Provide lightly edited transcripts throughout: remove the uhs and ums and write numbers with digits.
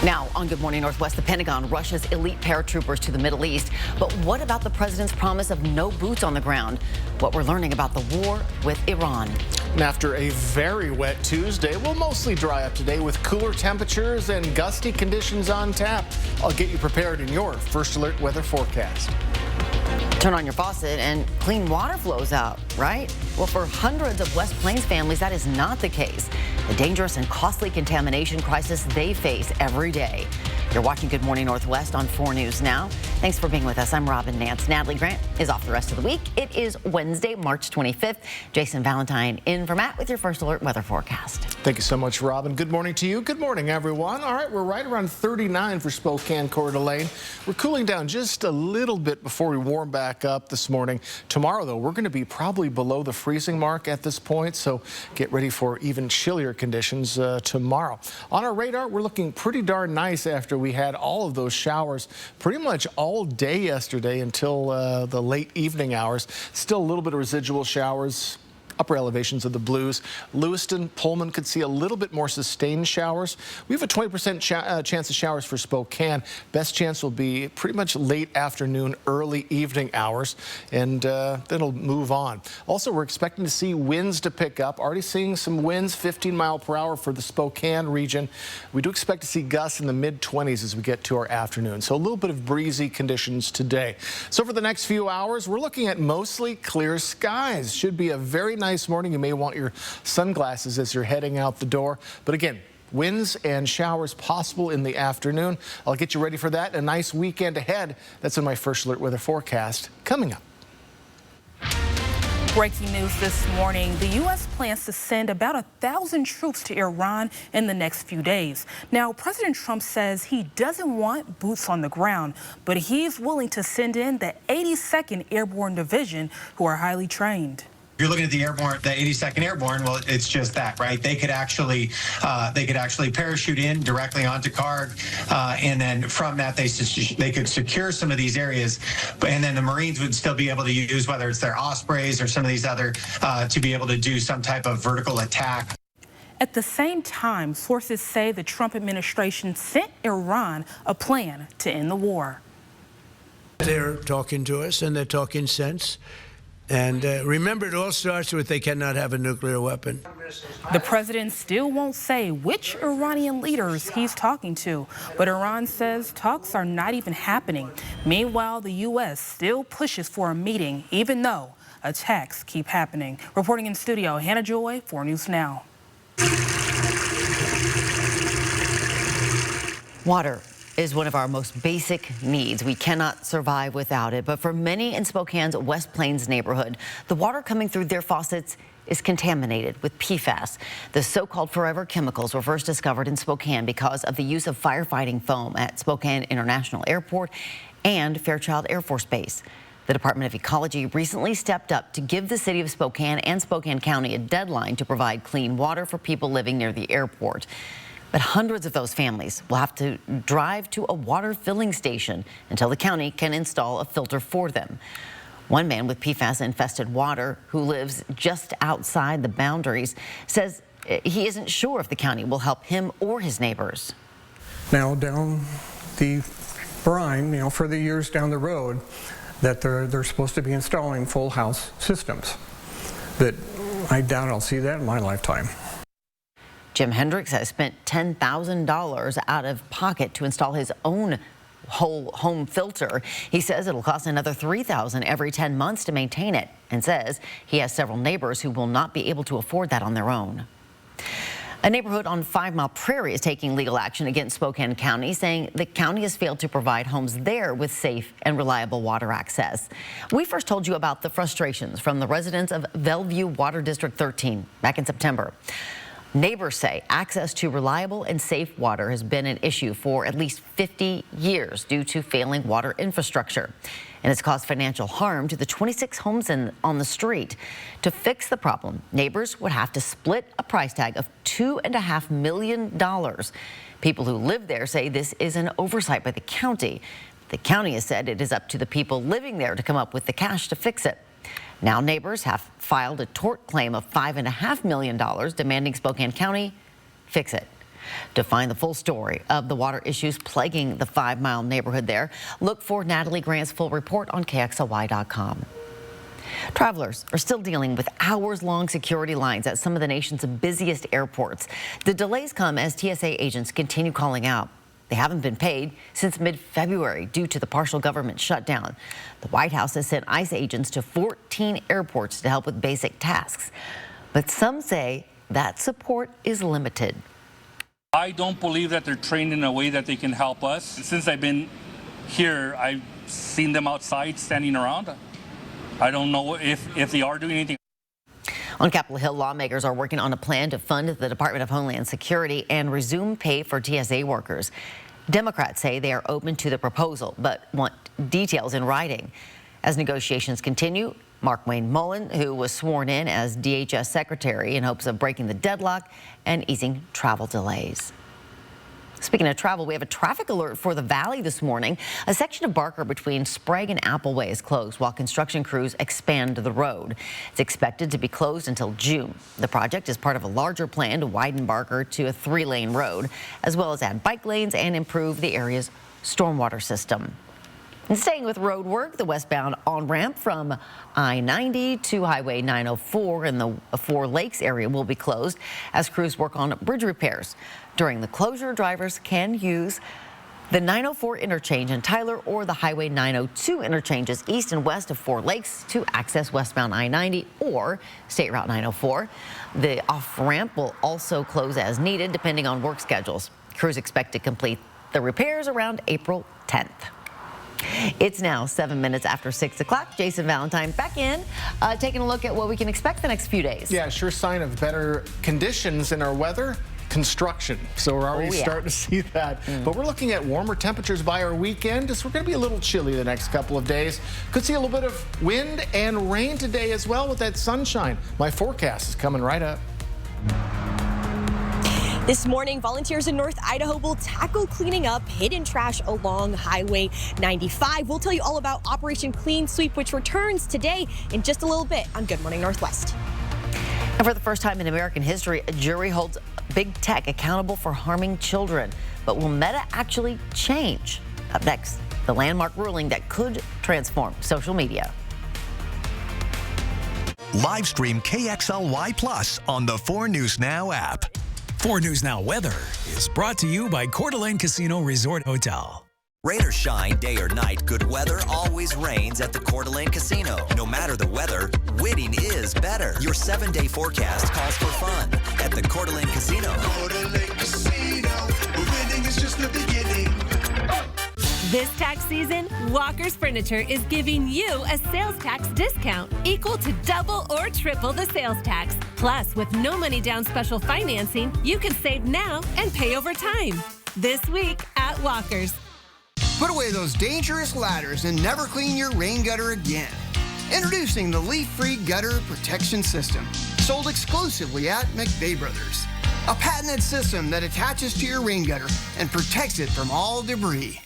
Now, on Good Morning Northwest, the Pentagon rushes elite paratroopers to the Middle East. But what about the president's promise of no boots on the ground? What we're learning about the war with Iran. And after a very wet Tuesday, we'll mostly dry up today with cooler temperatures and gusty conditions on tap. I'll get you prepared in your First Alert weather forecast. Turn on your faucet and clean water flows out, right? Well, for hundreds of West Plains families, that is not the case. The dangerous and costly contamination crisis they face every day. You're watching Good Morning Northwest on 4 News Now. Thanks for being with us. I'm Robin Nance. Natalie Grant is off the rest of the week. It is Wednesday, March 25th. Jason Valentine in for Matt with your First Alert weather forecast. Thank you so much, Robin. Good morning to you. Good morning, everyone. All right, we're right around 39 for Spokane, Coeur d'Alene. We're cooling down just a little bit before we warm back up this morning. Tomorrow, though, we're going to be probably below the freezing mark at this point, so get ready for even chillier conditions tomorrow. On our radar, we're looking pretty darn nice after we had all of those showers pretty much all day yesterday until the late evening hours. Still a little bit of residual showers. Upper elevations of the Blues. Lewiston, Pullman could see a little bit more sustained showers. We have a 20% chance of showers for Spokane. Best chance will be pretty much late afternoon, early evening hours, and then it'll move on. Also, we're expecting to see winds to pick up. Already seeing some winds, 15 miles per hour for the Spokane region. We do expect to see gusts in the mid-20s as we get to our afternoon. So a little bit of breezy conditions today. So for the next few hours, we're looking at mostly clear skies. Should be a very nice morning. You may want your sunglasses as you're heading out the door. But again, winds and showers possible in the afternoon. I'll get you ready for that. A nice weekend ahead. That's in my First Alert weather forecast coming up. Breaking news this morning, the U.S. plans to send about 1,000 troops to Iran in the next few days. Now, President Trump says he doesn't want boots on the ground, but he's willing to send in the 82nd Airborne Division, who are highly trained. You're looking at the 82nd Airborne. Well, it's just that, right? They could actually parachute in directly onto Carg, and then from that they could secure some of these areas, and then the Marines would still be able to use, whether it's their Ospreys or some of these other, to be able to do some type of vertical attack. At the same time, sources say the Trump administration sent Iran a plan to end the war. They're talking to us, and they're talking sense. And remember, it all starts with they cannot have a nuclear weapon. The president still won't say which Iranian leaders he's talking to, but Iran says talks are not even happening. Meanwhile, the U.S. still pushes for a meeting, even though attacks keep happening. Reporting in studio, Hannah Joy, 4 News Now. Water is one of our most basic needs. We cannot survive without it. But for many in Spokane's West Plains neighborhood, the water coming through their faucets is contaminated with PFAS. The so-called forever chemicals were first discovered in Spokane because of the use of firefighting foam at Spokane International Airport and Fairchild Air Force Base. The Department of Ecology recently stepped up to give the city of Spokane and Spokane County a deadline to provide clean water for people living near the airport. But hundreds of those families will have to drive to a water filling station until the county can install a filter for them. One man with PFAS-infested water who lives just outside the boundaries says he isn't sure if the county will help him or his neighbors. Now down the brine, for the years down the road, that they're supposed to be installing full house systems. But I doubt I'll see that in my lifetime. Jim Hendricks has spent $10,000 out of pocket to install his own whole home filter. He says it'll cost another $3,000 every 10 months to maintain it, and says he has several neighbors who will not be able to afford that on their own. A neighborhood on 5 Mile Prairie is taking legal action against Spokane County, saying the county has failed to provide homes there with safe and reliable water access. We first told you about the frustrations from the residents of Bellevue Water District 13 back in September. Neighbors say access to reliable and safe water has been an issue for at least 50 years due to failing water infrastructure. And it's caused financial harm to the 26 homes on the street. To fix the problem, neighbors would have to split a price tag of $2.5 million. People who live there say this is an oversight by the county. The county has said it is up to the people living there to come up with the cash to fix it. Now neighbors have filed a tort claim of $5.5 million demanding Spokane County fix it. To find the full story of the water issues plaguing the 5 Mile neighborhood there, look for Natalie Grant's full report on KXLY.com. Travelers are still dealing with hours-long security lines at some of the nation's busiest airports. The delays come as TSA agents continue calling out. They haven't been paid since mid-February due to the partial government shutdown. The White House has sent ICE agents to 14 airports to help with basic tasks. But some say that support is limited. I don't believe that they're trained in a way that they can help us. Since I've been here, I've seen them outside standing around. I don't know if they are doing anything. On Capitol Hill, lawmakers are working on a plan to fund the Department of Homeland Security and resume pay for TSA workers. Democrats say they are open to the proposal, but want details in writing. As negotiations continue, Mark Wayne Mullen, who was sworn in as DHS Secretary in hopes of breaking the deadlock and easing travel delays. Speaking of travel, we have a traffic alert for the Valley this morning. A section of Barker between Sprague and Appleway is closed while construction crews expand the road. It's expected to be closed until June. The project is part of a larger plan to widen Barker to a 3-lane road, as well as add bike lanes and improve the area's stormwater system. And staying with road work, the westbound on-ramp from I-90 to Highway 904 in the Four Lakes area will be closed as crews work on bridge repairs. During the closure, drivers can use the 904 interchange in Tyler or the Highway 902 interchanges east and west of Four Lakes to access westbound I-90 or State Route 904. The off-ramp will also close as needed depending on work schedules. Crews expect to complete the repairs around April 10th. It's now 7 minutes after 6 o'clock. Jason Valentine back in, taking a look at what we can expect the next few days. Yeah, sure sign of better conditions in our weather. Construction. So we're already starting to see that. But we're looking at warmer temperatures by our weekend. So we're going to be a little chilly the next couple of days. Could see a little bit of wind and rain today as well with that sunshine. My forecast is coming right up. This morning, volunteers in North Idaho will tackle cleaning up hidden trash along Highway 95. We'll tell you all about Operation Clean Sweep, which returns today in just a little bit on Good Morning Northwest. And for the first time in American history, a jury holds big tech accountable for harming children. But will Meta actually change? Up next, the landmark ruling that could transform social media. Live stream KXLY Plus on the 4 News Now app. 4 News Now weather is brought to you by Coeur d'Alene Casino Resort Hotel. Rain or shine, day or night, good weather always reigns at the Coeur d'Alene Casino. No matter the weather, winning is better. Your 7-day forecast calls for fun at the Coeur d'Alene Casino. Coeur d'Alene Casino, winning is just the beginning. This tax season, Walker's Furniture is giving you a sales tax discount equal to double or triple the sales tax. Plus, with no money down special financing, you can save now and pay over time. This week at Walker's. Put away those dangerous ladders and never clean your rain gutter again. Introducing the leaf-free gutter protection system, sold exclusively at McVeigh Brothers. A patented system that attaches to your rain gutter and protects it from all debris.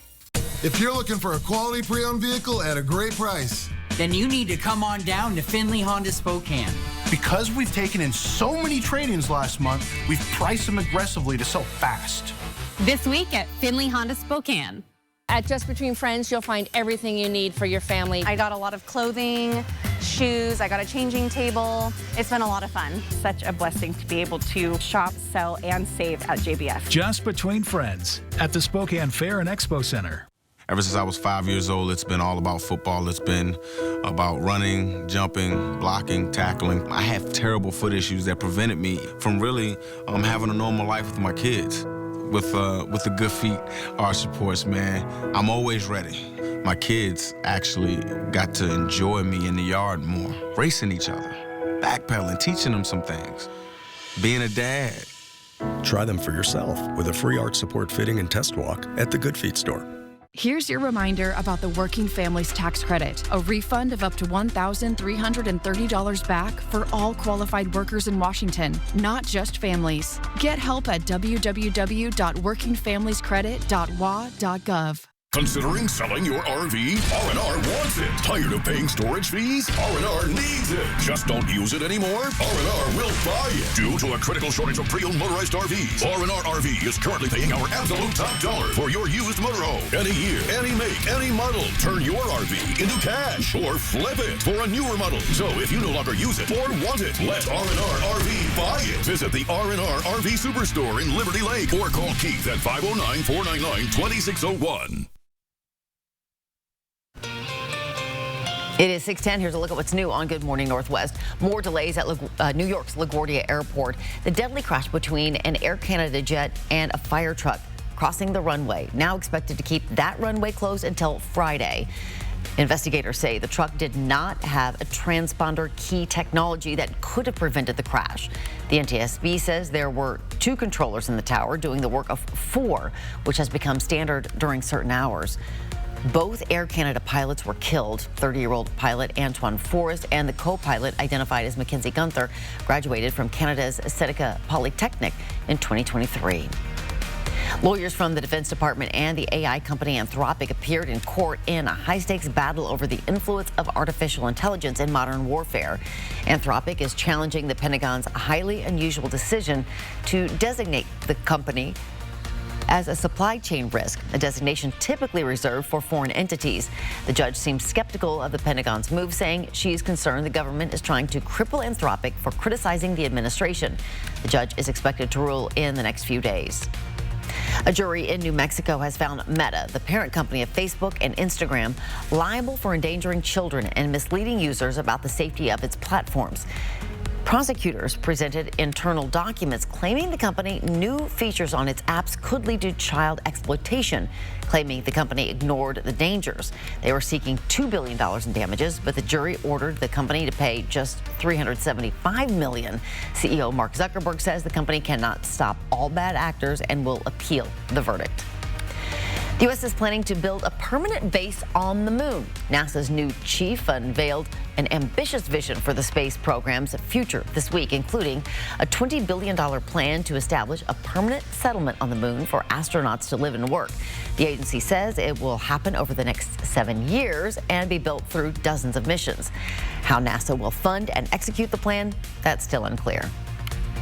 If you're looking for a quality pre-owned vehicle at a great price, then you need to come on down to Finley Honda Spokane. Because we've taken in so many trade-ins last month, we've priced them aggressively to sell fast. This week at Finley Honda Spokane. At Just Between Friends, you'll find everything you need for your family. I got a lot of clothing, shoes, I got a changing table. It's been a lot of fun. Such a blessing to be able to shop, sell, and save at JBF. Just Between Friends at the Spokane Fair and Expo Center. Ever since I was 5 years old, it's been all about football. It's been about running, jumping, blocking, tackling. I have terrible foot issues that prevented me from really having a normal life with my kids. With the Good Feet Arch Supports, man, I'm always ready. My kids actually got to enjoy me in the yard more, racing each other, backpedaling, teaching them some things, being a dad. Try them for yourself with a free arch support fitting and test walk at the Good Feet store. Here's your reminder about the Working Families Tax Credit, a refund of up to $1,330 back for all qualified workers in Washington, not just families. Get help at www.workingfamiliescredit.wa.gov. Considering selling your RV? R&R wants it. Tired of paying storage fees? R&R needs it. Just don't use it anymore? R&R will buy it. Due to a critical shortage of pre-owned motorized RVs, R&R RV is currently paying our absolute top dollar for your used motorhome. Any year, any make, any model. Turn your RV into cash or flip it for a newer model. So if you no longer use it or want it, let R&R RV buy it. Visit the R&R RV Superstore in Liberty Lake or call Keith at 509-499-2601. It is 6:10. Here's a look at what's new on Good Morning Northwest. More delays at New York's LaGuardia Airport. The deadly crash between an Air Canada jet and a fire truck crossing the runway. Now expected to keep that runway closed until Friday. Investigators say the truck did not have a transponder key technology that could have prevented the crash. The NTSB says there were 2 controllers in the tower doing the work of 4, which has become standard during certain hours. Both Air Canada pilots were killed. 30-year-old pilot Antoine Forrest and the co-pilot, identified as Mackenzie Gunther, graduated from Canada's Seneca Polytechnic in 2023. Lawyers from the Defense Department and the AI company Anthropic appeared in court in a high-stakes battle over the influence of artificial intelligence in modern warfare. Anthropic is challenging the Pentagon's highly unusual decision to designate the company as a supply chain risk, a designation typically reserved for foreign entities. The judge seems skeptical of the Pentagon's move, saying she's concerned the government is trying to cripple Anthropic for criticizing the administration. The judge is expected to rule in the next few days. A jury in New Mexico has found Meta, the parent company of Facebook and Instagram, liable for endangering children and misleading users about the safety of its platforms. Prosecutors presented internal documents claiming the company knew features on its apps could lead to child exploitation, claiming the company ignored the dangers. They were seeking $2 billion in damages, but the jury ordered the company to pay just $375 million. CEO Mark Zuckerberg says the company cannot stop all bad actors and will appeal the verdict. The U.S. is planning to build a permanent base on the moon. NASA's new chief unveiled an ambitious vision for the space program's future this week, including a $20 billion plan to establish a permanent settlement on the moon for astronauts to live and work. The agency says it will happen over the next 7 years and be built through dozens of missions. How NASA will fund and execute the plan, that's still unclear.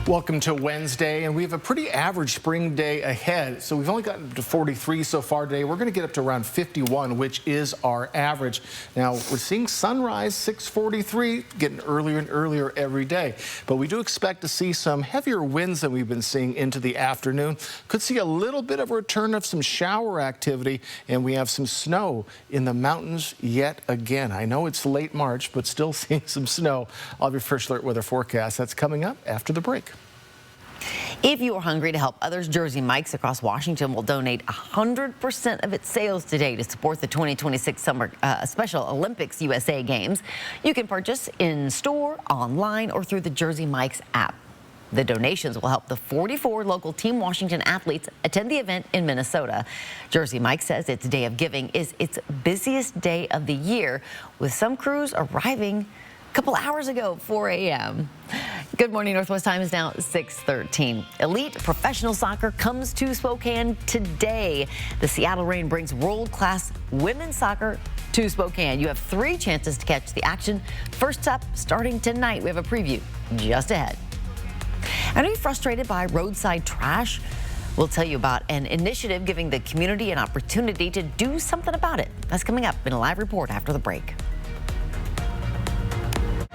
Welcome to Wednesday, and we have a pretty average spring day ahead. So we've only gotten to 43 so far today. We're going to get up to around 51, which is our average. Now, we're seeing sunrise 6:43, getting earlier and earlier every day. But we do expect to see some heavier winds than we've been seeing into the afternoon. Could see a little bit of a return of some shower activity, and we have some snow in the mountains yet again. I know it's late March, but still seeing some snow. I'll have your first alert weather forecast. That's coming up after the break. If you are hungry to help others, Jersey Mike's across Washington will donate 100% of its sales today to support the 2026 Summer Special Olympics USA Games. You can purchase in store, online, or through the Jersey Mike's app. The donations will help the 44 local Team Washington athletes attend the event in Minnesota. Jersey Mike says its Day of Giving is its busiest day of the year, with some crews arriving a couple hours ago, 4 a.m. Good Morning Northwest time is now 6:13. Elite professional soccer comes to Spokane today. The Seattle Reign brings world-class women's soccer to Spokane. You have 3 chances to catch the action. First up, starting tonight, we have a preview just ahead. Are you frustrated by roadside trash? We'll tell you about an initiative giving the community an opportunity to do something about it. That's coming up in a live report after the break.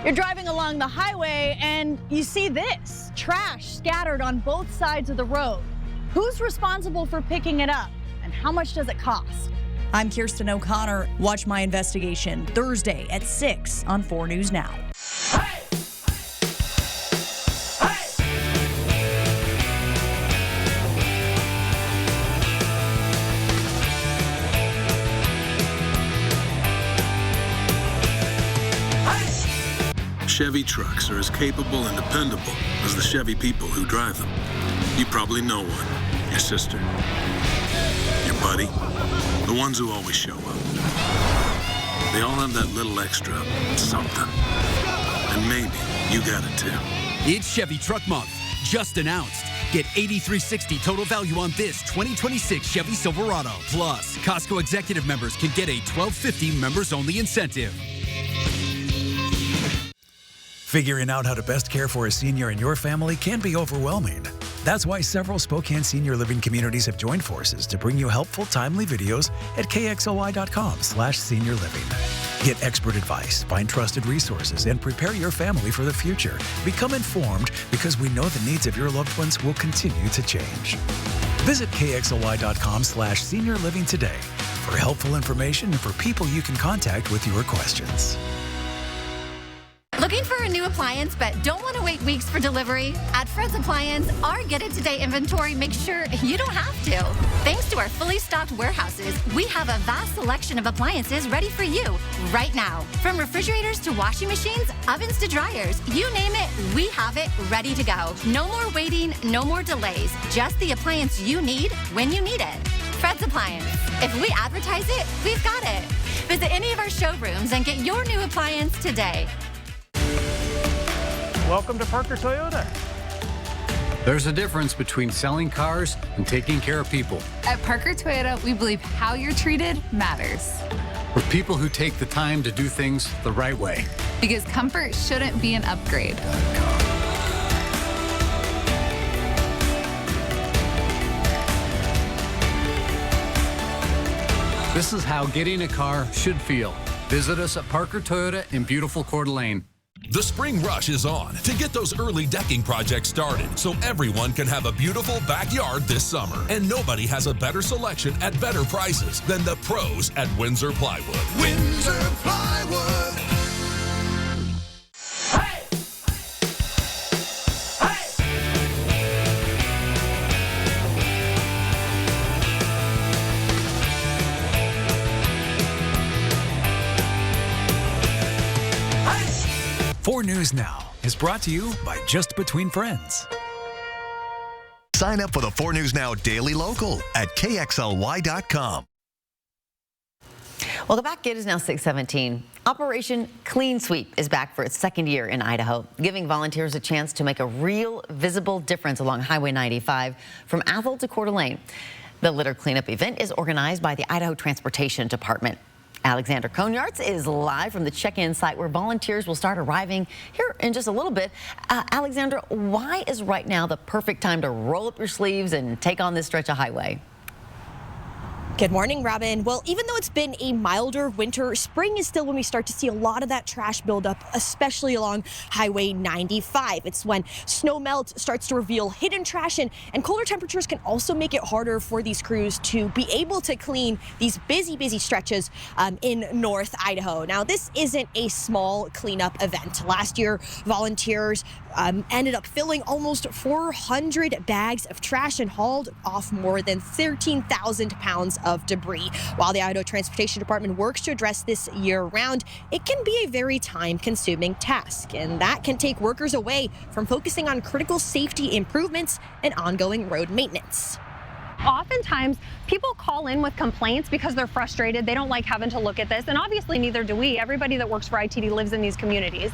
You're driving along the highway and you see this trash scattered on both sides of the road. Who's responsible for picking it up and how much does it cost? I'm Kirsten O'Connor. Watch my investigation Thursday at 6 on 4 News Now. Chevy trucks are as capable and dependable as the Chevy people who drive them. You probably know one. Your sister. Your buddy. The ones who always show up. They all have that little extra something. And maybe you got it too. It's Chevy Truck Month, just announced. Get $8,360 total value on this 2026 Chevy Silverado. Plus, Costco executive members can get a $12.50 members-only incentive. Figuring out how to best care for a senior in your family can be overwhelming. That's why several Spokane senior living communities have joined forces to bring you helpful, timely videos at kxly.com/seniorliving. Get expert advice, find trusted resources, and prepare your family for the future. Become informed because we know the needs of your loved ones will continue to change. Visit kxly.com/seniorliving today for helpful information and for people you can contact with your questions. Looking for a new appliance but don't want to wait weeks for delivery? At Fred's Appliance, our Get It Today inventory makes sure you don't have to. Thanks to our fully stocked warehouses, we have a vast selection of appliances ready for you right now. From refrigerators to washing machines, ovens to dryers, you name it, we have it ready to go. No more waiting, no more delays. Just the appliance you need when you need it. Fred's Appliance. If we advertise it, we've got it. Visit any of our showrooms and get your new appliance today. Welcome to Parker Toyota. There's a difference between selling cars and taking care of people. At Parker Toyota, we believe how you're treated matters. We're people who take the time to do things the right way. Because comfort shouldn't be an upgrade. This is how getting a car should feel. Visit us at Parker Toyota in beautiful Coeur d'Alene. The spring rush is on to get those early decking projects started so everyone can have a beautiful backyard this summer. And nobody has a better selection at better prices than the pros at Windsor Plywood. Windsor Plywood. Four News Now is brought to you by Just Between Friends. Sign up for the 4 News Now Daily Local at KXLY.com. Well, the back gate is now 6:17. Operation Clean Sweep is back for its second year in Idaho, giving volunteers a chance to make a real visible difference along Highway 95 from Athol to Coeur d'Alene. The litter cleanup event is organized by the Idaho Transportation Department. Alexander Konyartz is live from the check-in site where volunteers will start arriving here in just a little bit. Alexander, why is right now the perfect time to roll up your sleeves and take on this stretch of highway? Good morning, Robin. Well, even though it's been a milder winter, spring is still when we start to see a lot of that trash buildup, especially along Highway 95. It's when snow melt starts to reveal hidden trash, and colder temperatures can also make it harder for these crews to be able to clean these busy stretches in North Idaho. Now, this isn't a small cleanup event. Last year, volunteers ended up filling almost 400 bags of trash and hauled off more than 13,000 pounds of debris. While the Idaho Transportation Department works to address this year-round, it can be a very time-consuming task, and that can take workers away from focusing on critical safety improvements and ongoing road maintenance. Oftentimes, people call in with complaints because they're frustrated. They don't like having to look at this, and obviously neither do we. Everybody that works for ITD lives in these communities.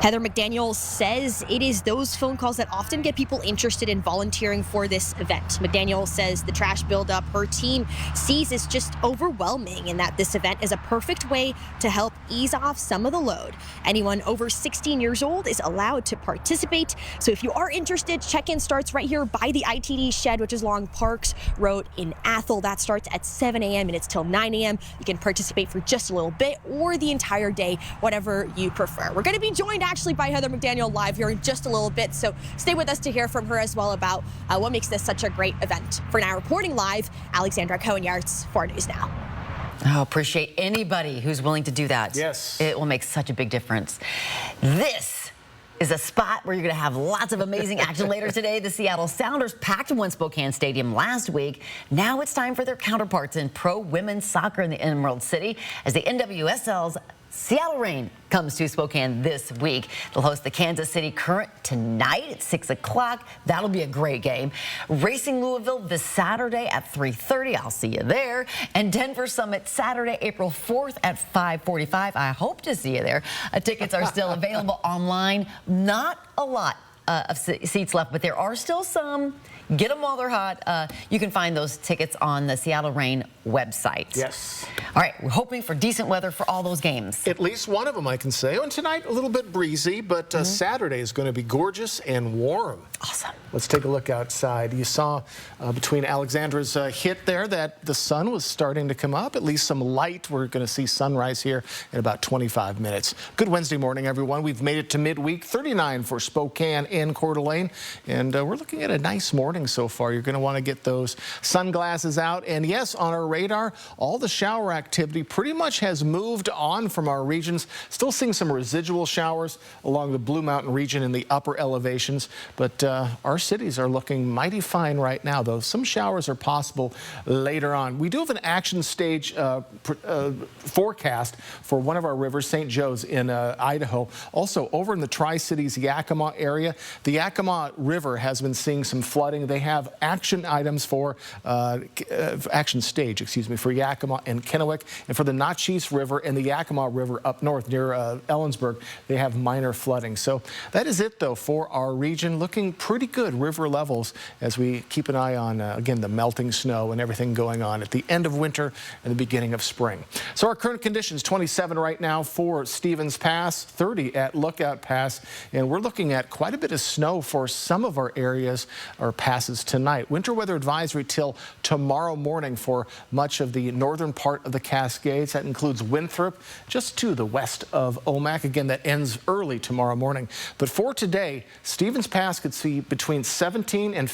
Heather McDaniel says it is those phone calls that often get people interested in volunteering for this event. McDaniel says the trash buildup her team sees is just overwhelming and that this event is a perfect way to help ease off some of the load. Anyone over 16 years old is allowed to participate. So if you are interested, check-in starts right here by the ITD shed, which is along Parks Road in Athol. That starts at 7 a.m. and it's till 9 a.m. You can participate for just a little bit or the entire day, whatever you prefer. We're going to be joined actually by Heather McDaniel live here in just a little bit, so stay with us to hear from her as well about what makes this such a great event. For now, reporting live, Alexandra Konyartz, 4 News Now. Oh, appreciate anybody who's willing to do that. Yes. It will make such a big difference. This is a spot where you're going to have lots of amazing action later today. The Seattle Sounders packed One Spokane Stadium last week. Now it's time for their counterparts in pro women's soccer in the Emerald City as the NWSL's Seattle Reign comes to Spokane this week. They'll host the Kansas City Current tonight at 6 o'clock. That'll be a great game. Racing Louisville this Saturday at 3:30. I'll see you there. And Denver Summit Saturday, April 4th at 5:45. I hope to see you there. Tickets are still available online. Not a lot of seats left, but there are still some. Get them while they're hot. You can find those tickets on the Seattle Reign website. Yes. All right, we're hoping for decent weather for all those games. At least one of them, I can say. And tonight, a little bit breezy, but Saturday is going to be gorgeous and warm. Awesome. Let's take a look outside. You saw between Alexandra's hit there that the sun was starting to come up. At least some light. We're going to see sunrise here in about 25 minutes. Good Wednesday morning, everyone. We've made it to midweek. 39 for Spokane and Coeur d'Alene. And we're looking at a nice morning so far. You're going to want to get those sunglasses out. And yes, on our radar, all the shower activity pretty much has moved on from our regions. Still seeing some residual showers along the Blue Mountain region in the upper elevations. But our cities are looking mighty fine right now, though. Some showers are possible later on. We do have an action stage forecast for one of our rivers, St. Joe's in Idaho. Also, over in the Tri-Cities Yakima area, the Yakima River has been seeing some flooding. They have action items for action stage, excuse me, for Yakima and Kennewick, and for the Naches River and the Yakima River up north near Ellensburg, they have minor flooding. So that is it, though, for our region. Looking pretty good river levels as we keep an eye on, again, the melting snow and everything going on at the end of winter and the beginning of spring. So our current conditions, 27 right now for Stevens Pass, 30 at Lookout Pass, and we're looking at quite a bit of snow for some of our areas or passes tonight. Winter weather advisory till tomorrow morning for much of the northern part of the Cascades. That includes Winthrop, just to the west of Omak. Again, that ends early tomorrow morning. But for today, Stevens Pass could see between 7 and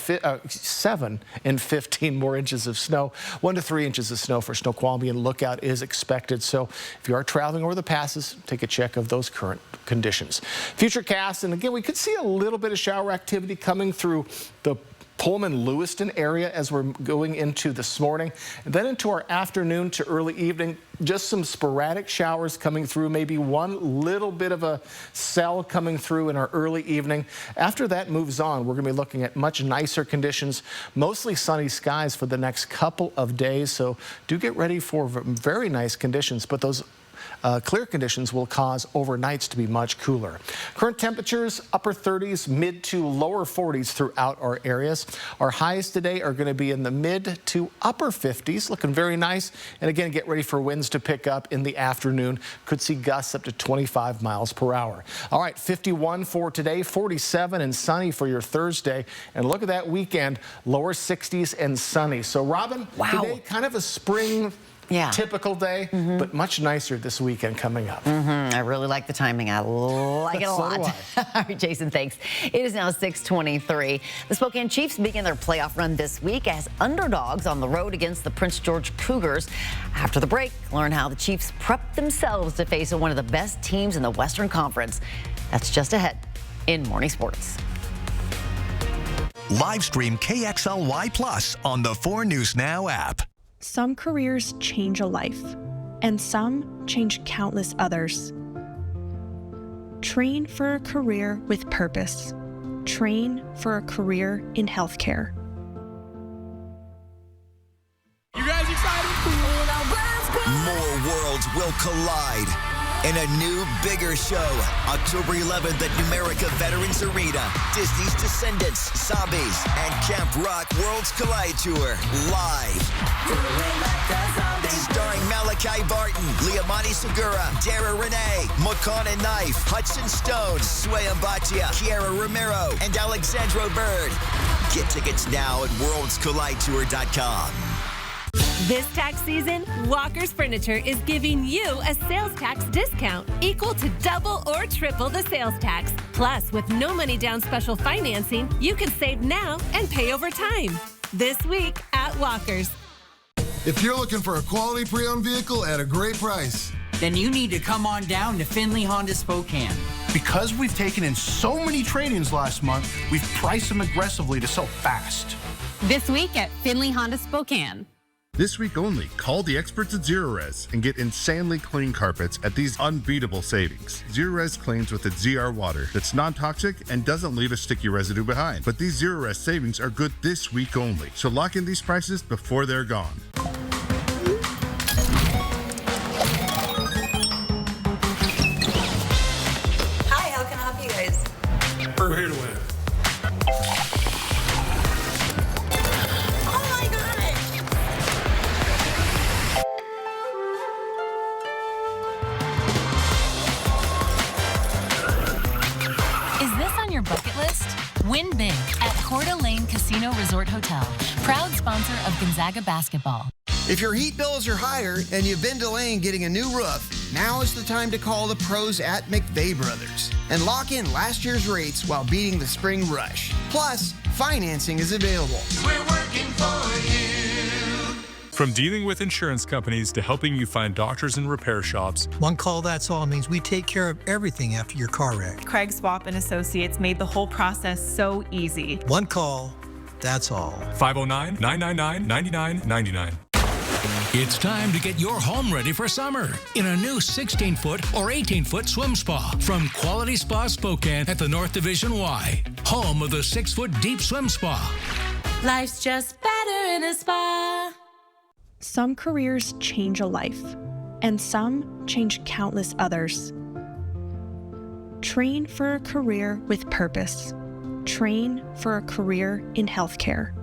15 more inches of snow. 1 to 3 inches of snow for Snoqualmie, and Lookout is expected. So if you are traveling over the passes, take a check of those current conditions. Futurecast, and again, we could see a little bit of shower activity coming through the Pullman-Lewiston area as we're going into this morning. And then into our afternoon to early evening, just some sporadic showers coming through, maybe one little bit of a cell coming through in our early evening. After that moves on, we're going to be looking at much nicer conditions, mostly sunny skies for the next couple of days. So do get ready for very nice conditions, but those clear conditions will cause overnights to be much cooler. Current temperatures, upper 30s, mid to lower 40s throughout our areas. Our highs today are going to be in the mid to upper 50s, looking very nice. And again, get ready for winds to pick up in the afternoon. Could see gusts up to 25 miles per hour. All right, 51 for today, 47 and sunny for your Thursday. And look at that weekend, lower 60s and sunny. So, Robin, today kind of a spring typical day, but much nicer this weekend coming up. I really like the timing. I like it a lot. All right, Jason, thanks. It is now 6:23. The Spokane Chiefs begin their playoff run this week as underdogs on the road against the Prince George Cougars. After the break, learn how the Chiefs prep themselves to face one of the best teams in the Western Conference. That's just ahead in Morning Sports. Live stream KXLY Plus on the 4 News Now app. Some careers change a life, and some change countless others. Train for a career with purpose. Train for a career in healthcare. You guys excited? More worlds will collide in a new, bigger show. October 11th at Numerica Veterans Arena. Disney's Descendants, Zombies, and Camp Rock Worlds Collide Tour. Live. Starring Malachi Barton, Liamani Segura, Dara Renee, Makana Knife, Hudson Stone, Sway Mbatia, Kiara Romero, and Alexandro Bird. Get tickets now at worldscollidetour.com. This tax season, Walker's Furniture is giving you a sales tax discount equal to double or triple the sales tax. Plus, with no money down special financing, you can save now and pay over time. This week at Walker's. If you're looking for a quality pre-owned vehicle at a great price, then you need to come on down to Finley Honda Spokane. Because we've taken in so many trade-ins last month, we've priced them aggressively to sell fast. This week at Finley Honda Spokane. This week only, call the experts at Zerorez and get insanely clean carpets at these unbeatable savings. Zerorez cleans with its ZR water that's non-toxic and doesn't leave a sticky residue behind. But these Zerorez savings are good this week only, so lock in these prices before they're gone. Hi, how can I help you guys? We're here to win. Casino Resort Hotel, proud sponsor of Gonzaga basketball. If your heat bills are higher and you've been delaying getting a new roof, now is the time to call the pros at McVeigh Brothers and lock in last year's rates while beating the spring rush. Plus, financing is available. We're working for you. From dealing with insurance companies to helping you find doctors and repair shops. One call, that's all means we take care of everything after your car wreck. Craig Swap and Associates made the whole process so easy. One call, that's all. 509-999-9999. It's time to get your home ready for summer in a new 16-foot or 18-foot swim spa from Quality Spa Spokane at the North Division Y, home of the 6-foot deep swim spa. Life's just better in a spa. Some careers change a life, and some change countless others. Train for a career with purpose. Train for a career in healthcare.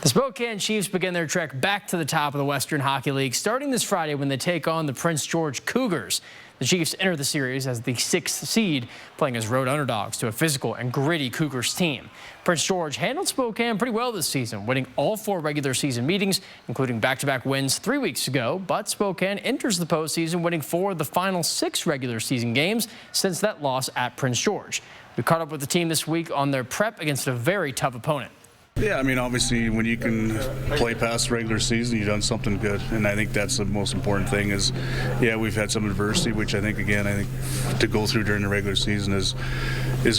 The Spokane Chiefs begin their trek back to the top of the Western Hockey League starting this Friday when they take on the Prince George Cougars. The Chiefs enter the series as the 6th seed, playing as road underdogs to a physical and gritty Cougars team. Prince George handled Spokane pretty well this season, winning all 4 regular season meetings, including back-to-back wins 3 weeks ago. But Spokane enters the postseason winning 4 of the final 6 regular season games since that loss at Prince George. We caught up with the team this week on their prep against a very tough opponent. Yeah, I mean, obviously, when you can play past the regular season, you've done something good. And I think that's the most important thing is, yeah, we've had some adversity, which I think to go through during the regular season is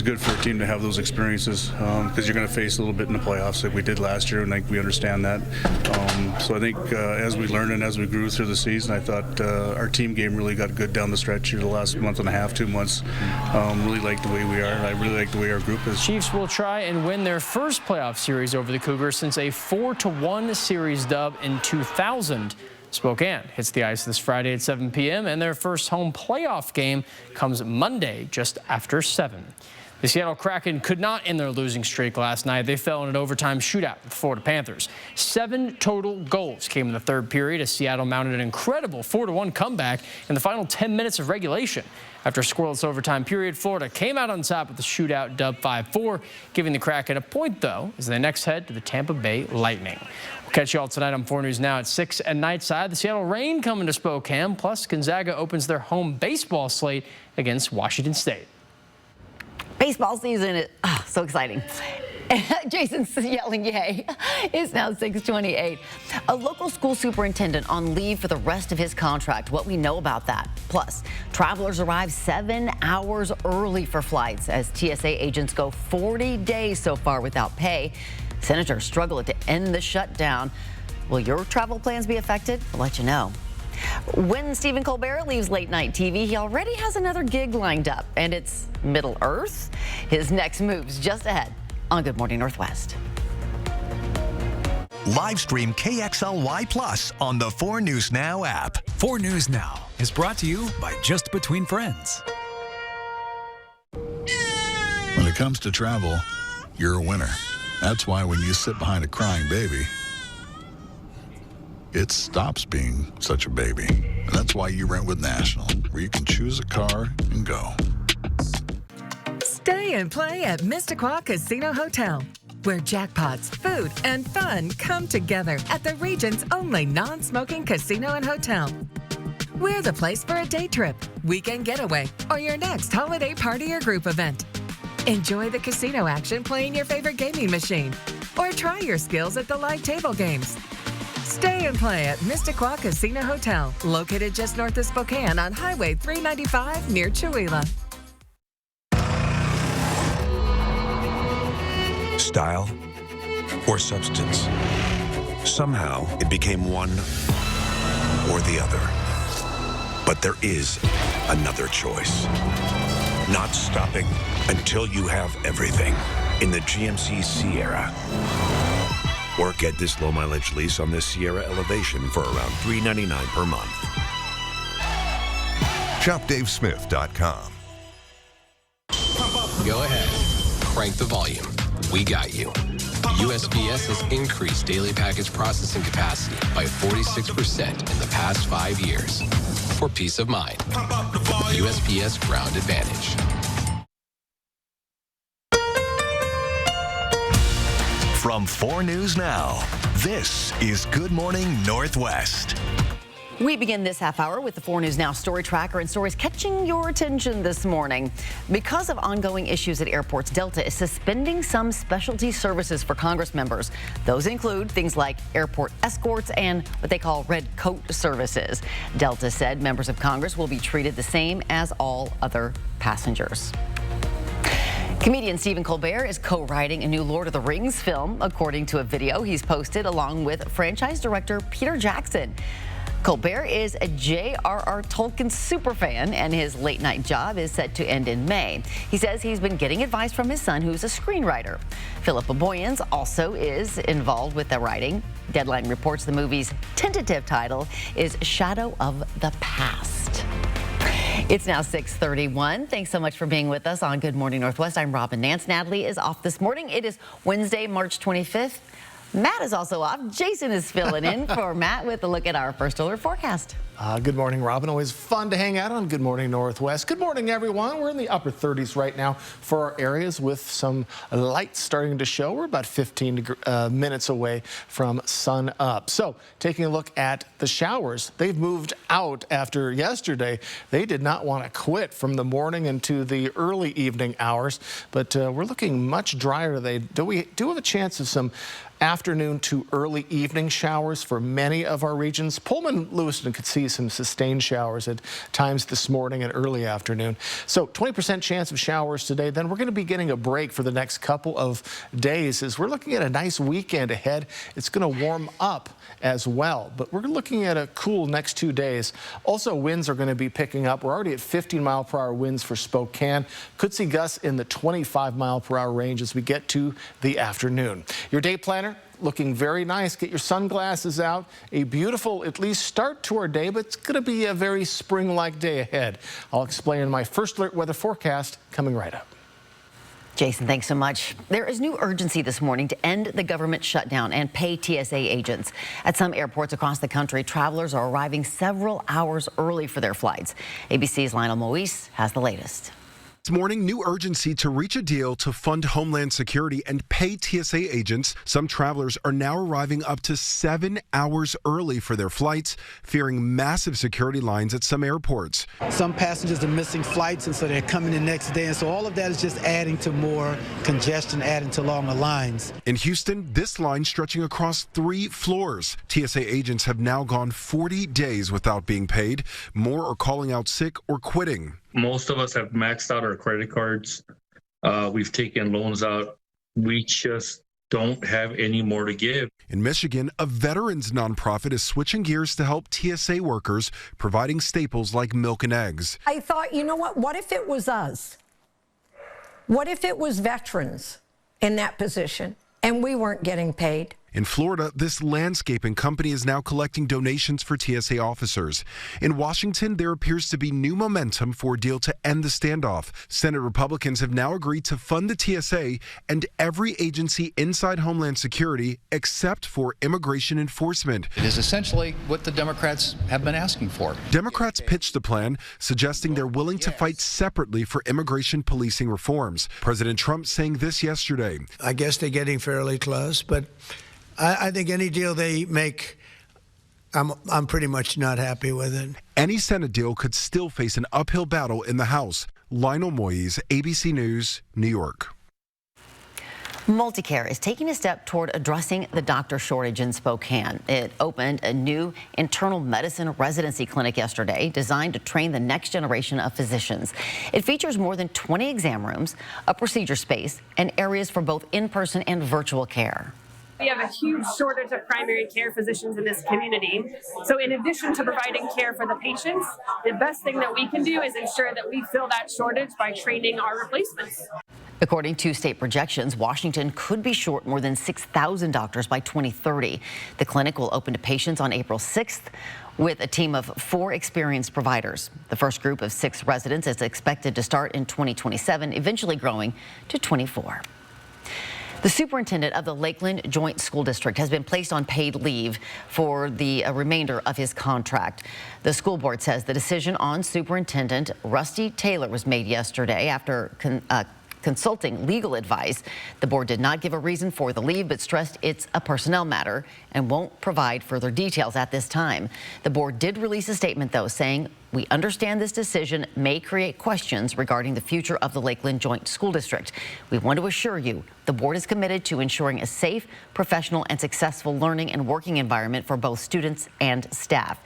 good for a team to have those experiences because you're going to face a little bit in the playoffs like we did last year, and I think we understand that. So I think as we learned and as we grew through the season, I thought our team game really got good down the stretch here the last month and a half, 2 months. Really like the way we are. I really like the way our group is. Chiefs will try and win their first playoff series over the Cougars since a 4-1 series dub in 2000. Spokane hits the ice this Friday at 7 p.m. and their first home playoff game comes Monday just after 7. The Seattle Kraken could not end their losing streak last night. They fell in an overtime shootout with the Florida Panthers. 7 total goals came in the third period as Seattle mounted an incredible 4-1 comeback in the final 10 minutes of regulation. After a scoreless overtime period, Florida came out on top with the shootout dub 5-4, giving the Kraken a point, though, as they next head to the Tampa Bay Lightning. We'll catch you all tonight on 4 News Now at 6 at Nightside. The Seattle Reign coming to Spokane, plus Gonzaga opens their home baseball slate against Washington State. Baseball season is so exciting. Jason's yelling yay. It's now 6:28. A local school superintendent on leave for the rest of his contract. What we know about that. Plus, travelers arrive 7 hours early for flights as TSA agents go 40 days so far without pay. Senators struggle to end the shutdown. Will your travel plans be affected? We'll let you know. When Stephen Colbert leaves late night TV, he already has another gig lined up, and it's Middle Earth. His next move's just ahead on Good Morning Northwest. Live stream KXLY Plus on the 4 News Now app. 4 News Now is brought to you by Just Between Friends. When it comes to travel, you're a winner. That's why when you sit behind a crying baby, it stops being such a baby. And that's why you rent with National, where you can choose a car and go. Stay and play at Missisquoi Casino Hotel, where jackpots, food, and fun come together at the region's only non-smoking casino and hotel. We're the place for a day trip, weekend getaway, or your next holiday party or group event. Enjoy the casino action playing your favorite gaming machine, or try your skills at the live table games. Stay and play at Missisquoi Casino Hotel, located just north of Spokane on Highway 395 near Chewelah. Style or substance. Somehow it became one or the other. But there is another choice. Not stopping until you have everything in the GMC Sierra. Or get this low mileage lease on this Sierra Elevation for around $399 per month. ShopDaveSmith.com. Go ahead. Crank the volume. We got you. USPS has increased daily package processing capacity by 46% in the past 5 years. For peace of mind. USPS Ground Advantage. From 4 News Now, this is Good Morning Northwest. We begin this half hour with the 4 News Now story tracker and stories catching your attention this morning. Because of ongoing issues at airports, Delta is suspending some specialty services for Congress members. Those include things like airport escorts and what they call red coat services. Delta said members of Congress will be treated the same as all other passengers. Comedian Stephen Colbert is co-writing a new Lord of the Rings film, according to a video he's posted along with franchise director Peter Jackson. Colbert is a J.R.R. Tolkien superfan, and his late-night job is set to end in May. He says he's been getting advice from his son, who's a screenwriter. Philippa Boyens also is involved with the writing. Deadline reports the movie's tentative title is Shadow of the Past. It's now 6:31. Thanks so much for being with us on Good Morning Northwest. I'm Robin Nance. Natalie is off this morning. It is Wednesday, March 25th. Matt is also off. Jason is filling in for Matt with a look at our first alert forecast. Good morning, Robin. Always fun to hang out on Good Morning Northwest. Good morning, everyone. We're in the upper 30s right now for our areas with some light starting to show. We're about 15 minutes away from sun up. So taking a look at the showers, they've moved out after yesterday. They did not want to quit from the morning into the early evening hours, but we're looking much drier today. We do have a chance of some afternoon to early evening showers for many of our regions. Pullman, Lewiston could see some sustained showers at times this morning and early afternoon. So 20% chance of showers today. Then we're going to be getting a break for the next couple of days as we're looking at a nice weekend ahead. It's going to warm up as well, but we're looking at a cool next 2 days. Also, winds are going to be picking up. We're already at 15-mile-per-hour winds for Spokane. Could see gusts in the 25-mile-per-hour range as we get to the afternoon. Your day planner looking very nice. Get your sunglasses out. A beautiful, at least, start to our day, but it's going to be a very spring-like day ahead. I'll explain in my first alert weather forecast coming right up. Jason, thanks so much. There is new urgency this morning to end the government shutdown and pay TSA agents. At some airports across the country, travelers are arriving several hours early for their flights. ABC's Lionel Moise has the latest. This morning, new urgency to reach a deal to fund Homeland Security and pay TSA agents. Some travelers are now arriving up to 7 hours early for their flights, fearing massive security lines at some airports. Some passengers are missing flights, and so they're coming the next day. And so all of that is just adding to more congestion, adding to longer lines. In Houston, this line stretching across 3 floors. TSA agents have now gone 40 days without being paid. More are calling out sick or quitting. Most of us have maxed out our credit cards. We've taken loans out. We just don't have any more to give. In Michigan, a veterans nonprofit is switching gears to help TSA workers, providing staples like milk and eggs. I thought, you know what if it was us? What if it was veterans in that position and we weren't getting paid? In Florida, this landscaping company is now collecting donations for TSA officers. In Washington, there appears to be new momentum for a deal to end the standoff. Senate Republicans have now agreed to fund the TSA and every agency inside Homeland Security except for immigration enforcement. It is essentially what the Democrats have been asking for. Democrats pitched the plan, suggesting they're willing to fight separately for immigration policing reforms. President Trump saying this yesterday. I guess they're getting fairly close, but I think any deal they make, I'm pretty much not happy with it. Any Senate deal could still face an uphill battle in the House. Lionel Moise, ABC News, New York. Multicare is taking a step toward addressing the doctor shortage in Spokane. It opened a new internal medicine residency clinic yesterday designed to train the next generation of physicians. It features more than 20 exam rooms, a procedure space, and areas for both in-person and virtual care. We have a huge shortage of primary care physicians in this community. So in addition to providing care for the patients, the best thing that we can do is ensure that we fill that shortage by training our replacements. According to state projections, Washington could be short more than 6,000 doctors by 2030. The clinic will open to patients on April 6th with a team of 4 experienced providers. The first group of 6 residents is expected to start in 2027, eventually growing to 24. The superintendent of the Lakeland Joint School District has been placed on paid leave for the remainder of his contract. The school board says the decision on Superintendent Rusty Taylor was made yesterday after consulting legal advice. The board did not give a reason for the leave, but stressed it's a personnel matter and won't provide further details at this time. The board did release a statement, though, saying, "We understand this decision may create questions regarding the future of the Lakeland Joint School District. We want to assure you the board is committed to ensuring a safe, professional, and successful learning and working environment for both students and staff."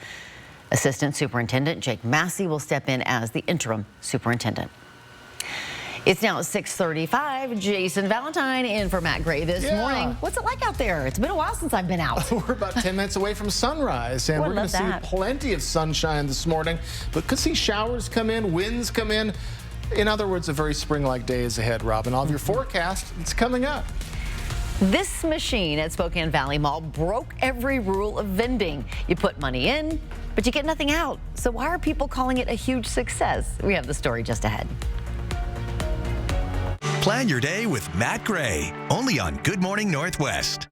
Assistant Superintendent Jake Massey will step in as the interim superintendent. It's now 6:35. Jason Valentine in for Matt Gray this morning. What's it like out there? It's been a while since I've been out. We're about 10 minutes away from sunrise, and we're going to see plenty of sunshine this morning, but could see showers come in, winds come in. In other words, a very spring-like day is ahead, Robin. All of your forecast, it's coming up. This machine at Spokane Valley Mall broke every rule of vending. You put money in, but you get nothing out. So why are people calling it a huge success? We have the story just ahead. Plan your day with Matt Gray, only on Good Morning Northwest.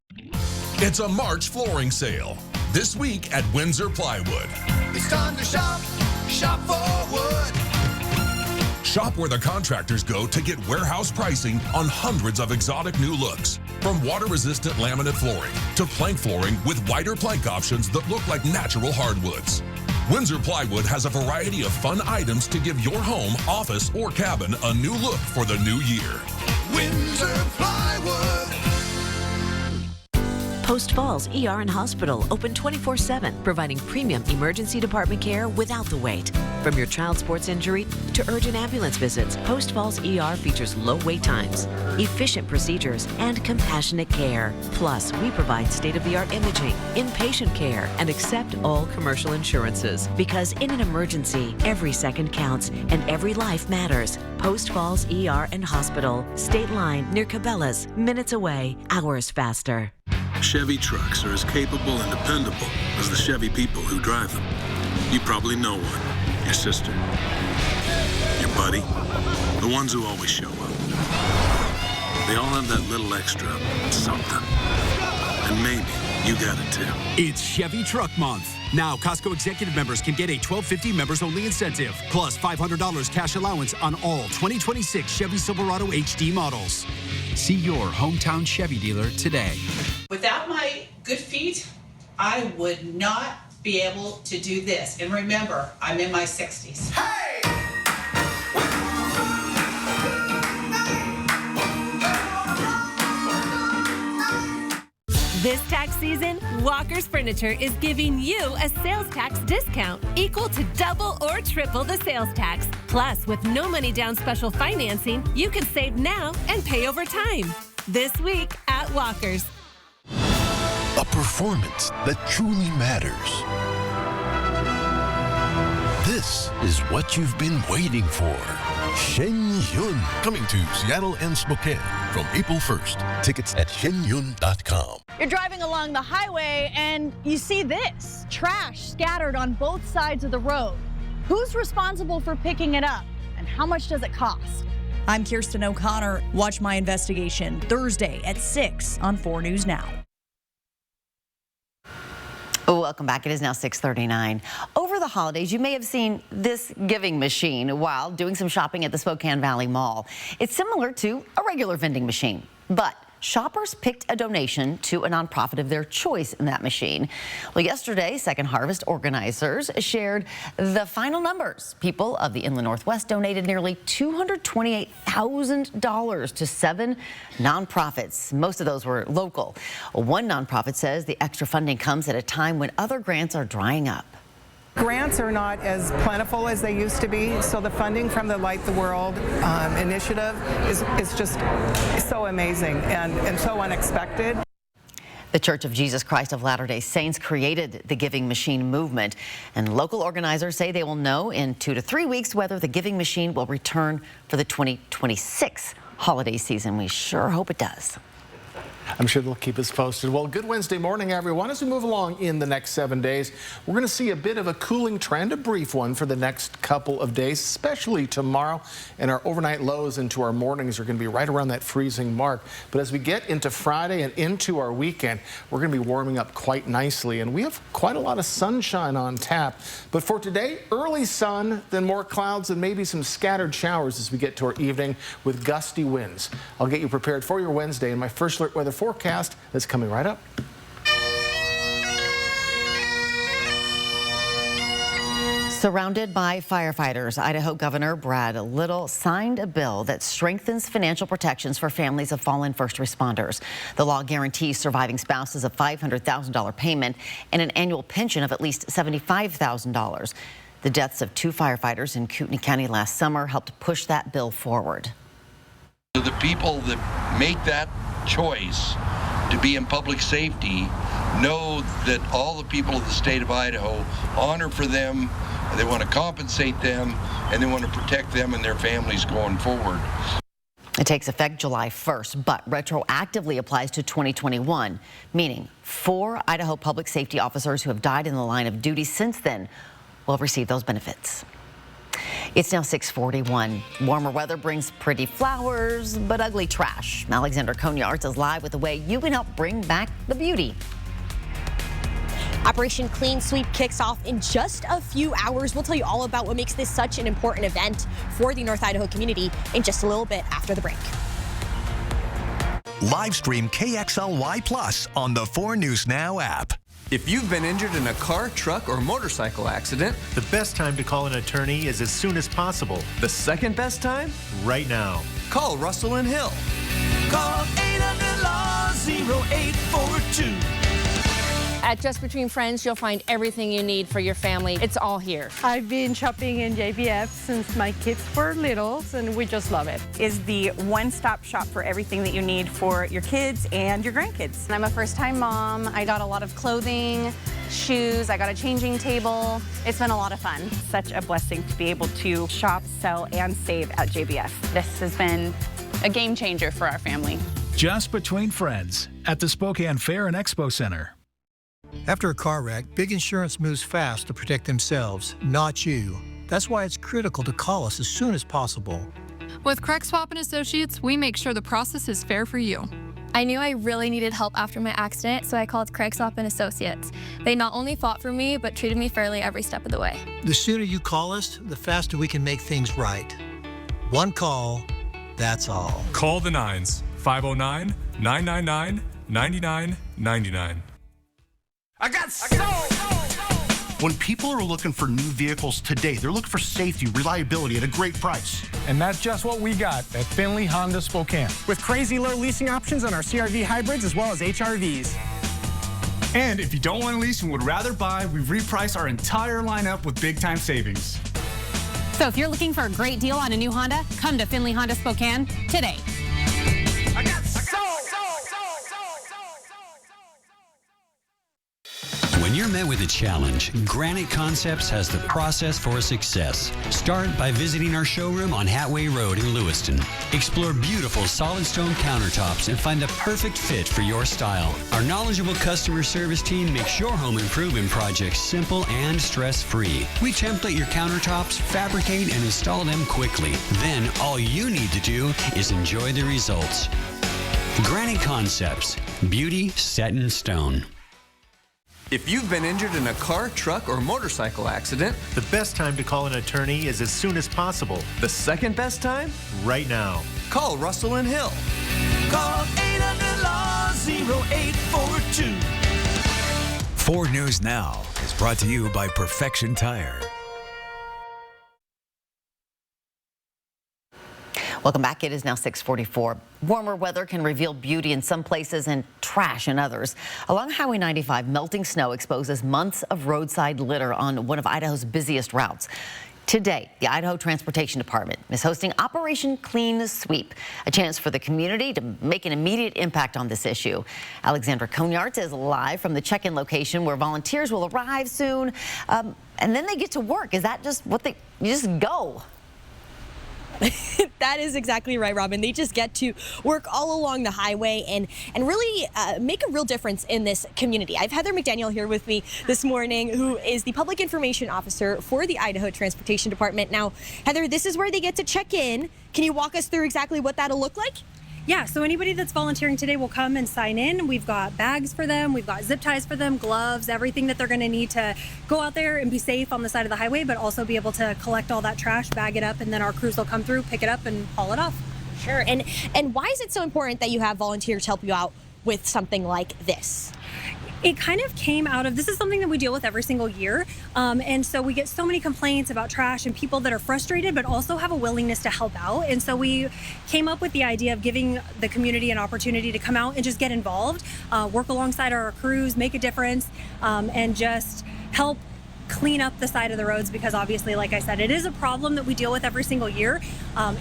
It's a March flooring sale this week at Windsor Plywood. It's time to shop, shop for wood. Shop where the contractors go to get warehouse pricing on hundreds of exotic new looks. From water-resistant laminate flooring to plank flooring with wider plank options that look like natural hardwoods. Windsor Plywood has a variety of fun items to give your home, office, or cabin a new look for the new year. Windsor Plywood. Post Falls ER and Hospital open 24/7, providing premium emergency department care without the wait. From your child sports injury to urgent ambulance visits, Post Falls ER features low wait times, efficient procedures, and compassionate care. Plus, we provide state-of-the-art imaging, inpatient care, and accept all commercial insurances. Because in an emergency, every second counts and every life matters. Post Falls ER and Hospital, State Line near Cabela's, minutes away, hours faster. Chevy trucks are as capable and dependable as the Chevy people who drive them. You probably know one. Your sister. Your buddy. The ones who always show up. They all have that little extra something. And maybe you got it too. It's Chevy Truck Month. Now, Costco Executive members can get a $12.50 members-only incentive, plus $500 cash allowance on all 2026 Chevy Silverado HD models. See your hometown Chevy dealer today. Without my good feet, I would not be able to do this. And remember, I'm in my 60s. This tax season, Walker's Furniture is giving you a sales tax discount equal to double or triple the sales tax. Plus, with no money down special financing, you can save now and pay over time. This week at Walker's. A performance that truly matters. This is what you've been waiting for. Shenyun, coming to Seattle and Spokane from April 1st. Tickets at shenyun.com. You're driving along the highway and you see this, trash scattered on both sides of the road. Who's responsible for picking it up and how much does it cost? I'm Kirsten O'Connor. Watch my investigation Thursday at 6 on 4 News Now. Welcome back. It is now 6:39. Over the holidays, you may have seen this giving machine while doing some shopping at the Spokane Valley Mall. It's similar to a regular vending machine, but shoppers picked a donation to a nonprofit of their choice in that machine. Well, yesterday, Second Harvest organizers shared the final numbers. People of the Inland Northwest donated nearly $228,000 to 7 nonprofits. Most of those were local. One nonprofit says the extra funding comes at a time when other grants are drying up. Grants are not as plentiful as they used to be, so the funding from the Light the World initiative is just so amazing and so unexpected. The Church of Jesus Christ of Latter-day Saints created the Giving Machine movement, and local organizers say they will know in 2 to 3 weeks whether the Giving Machine will return for the 2026 holiday season. We sure hope it does. I'm sure they'll keep us posted. Well, good Wednesday morning, everyone. As we move along in the next 7 days, we're going to see a bit of a cooling trend, a brief one for the next couple of days, especially tomorrow. And our overnight lows into our mornings are going to be right around that freezing mark. But as we get into Friday and into our weekend, we're going to be warming up quite nicely. And we have quite a lot of sunshine on tap. But for today, early sun, then more clouds and maybe some scattered showers as we get to our evening with gusty winds. I'll get you prepared for your Wednesday in my First Alert weather forecast that's coming right up. Surrounded by firefighters, Idaho Governor Brad Little signed a bill that strengthens financial protections for families of fallen first responders. The law guarantees surviving spouses a $500,000 payment and an annual pension of at least $75,000. The deaths of 2 firefighters in Kootenai County last summer helped push that bill forward. The people that make that choice to be in public safety know that all the people of the state of Idaho honor for them, they want to compensate them, and they want to protect them and their families going forward. It takes effect July 1st, but retroactively applies to 2021, meaning 4 Idaho public safety officers who have died in the line of duty since then will receive those benefits. It's now 6:41. Warmer weather brings pretty flowers, but ugly trash. Alexandra Konyarts is live with the way you can help bring back the beauty. Operation Clean Sweep kicks off in just a few hours. We'll tell you all about what makes this such an important event for the North Idaho community in just a little bit after the break. Live stream KXLY Plus on the 4 News Now app. If you've been injured in a car, truck, or motorcycle accident, the best time to call an attorney is as soon as possible. The second best time? Right now. Call Russell and Hill. Call 800-LAW-0842. At Just Between Friends, you'll find everything you need for your family. It's all here. I've been shopping in JBF since my kids were little, and we just love it. Is the one-stop shop for everything that you need for your kids and your grandkids. I'm a first-time mom. I got a lot of clothing, shoes, I got a changing table. It's been a lot of fun. Such a blessing to be able to shop, sell, and save at JBF. This has been a game changer for our family. Just Between Friends at the Spokane Fair and Expo Center. After a car wreck, Big Insurance moves fast to protect themselves, not you. That's why it's critical to call us as soon as possible. With Craig Swap & Associates, we make sure the process is fair for you. I knew I really needed help after my accident, so I called Craig Swap & Associates. They not only fought for me, but treated me fairly every step of the way. The sooner you call us, the faster we can make things right. One call, that's all. Call the 9s, 509-999-9999. I got soul. When people are looking for new vehicles today, they're looking for safety, reliability at a great price. And that's just what we got at Finley Honda Spokane. With crazy low leasing options on our CR-V hybrids as well as HRVs. And if you don't want to lease and would rather buy, we've repriced our entire lineup with big-time savings. So if you're looking for a great deal on a new Honda, come to Finley Honda Spokane today. I got soul. When you're met with a challenge, Granite Concepts has the process for success. Start by visiting our showroom on Hatway Road in Lewiston. Explore beautiful solid stone countertops and find the perfect fit for your style. Our knowledgeable customer service team makes your home improvement projects simple and stress-free. We template your countertops, fabricate, and install them quickly. Then all you need to do is enjoy the results. Granite Concepts. Beauty set in stone. If you've been injured in a car, truck, or motorcycle accident, the best time to call an attorney is as soon as possible. The second best time? Right now. Call Russell and Hill. Call 800-LAW-0842. 4 News Now is brought to you by Perfection Tire. Welcome back. It is now 6:44. Warmer weather can reveal beauty in some places and trash in others. Along Highway 95, melting snow exposes months of roadside litter on one of Idaho's busiest routes. Today, the Idaho Transportation Department is hosting Operation Clean Sweep, a chance for the community to make an immediate impact on this issue. Alexandra Konyarts is live from the check-in location where volunteers will arrive soon, and then they get to work. Is that just what you just go? That is exactly right, Robin. They just get to work all along the highway and really make a real difference in this community. I have Heather McDaniel here with me this morning, who is the Public Information Officer for the Idaho Transportation Department. Now, Heather, this is where they get to check in. Can you walk us through exactly what that'll look like? Yeah, so anybody that's volunteering today will come and sign in. We've got bags for them, we've got zip ties for them, gloves, everything that they're going to need to go out there and be safe on the side of the highway, but also be able to collect all that trash, bag it up, and then our crews will come through, pick it up, and haul it off. Sure. And why is it so important that you have volunteers help you out with something like this? It kind of came out of, this is something that we deal with every single year. And so we get so many complaints about trash and people that are frustrated, but also have a willingness to help out. And so we came up with the idea of giving the community an opportunity to come out and just get involved, work alongside our crews, make a difference, and just help clean up the side of the roads, because obviously, like I said, it is a problem that we deal with every single year.